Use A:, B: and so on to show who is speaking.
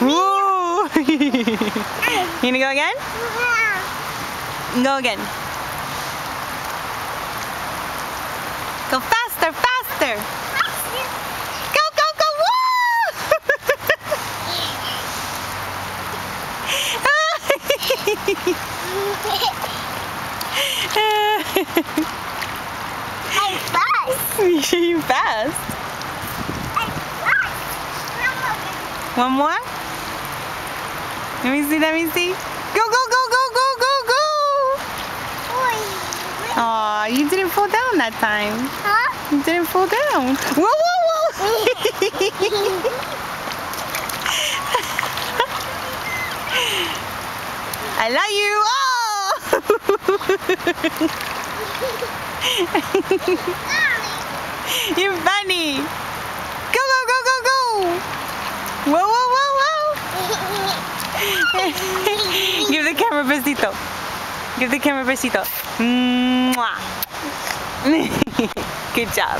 A: Woo! You gonna go again? Go again. Go faster, faster. Go, go, go.
B: I'm fast.
A: You fast.
B: I'm fast.
A: One more? Let me see, let me see. Go, go, go, go, go, go, go. Aw, you didn't fall down that time.
B: Huh?
A: You didn't fall down. Whoa, whoa, whoa. I love you. Oh! You're funny. Go, go, go, go, go. Whoa, whoa, whoa, whoa. Give the camera a besito. Give the camera a besito. Mwah. Good job.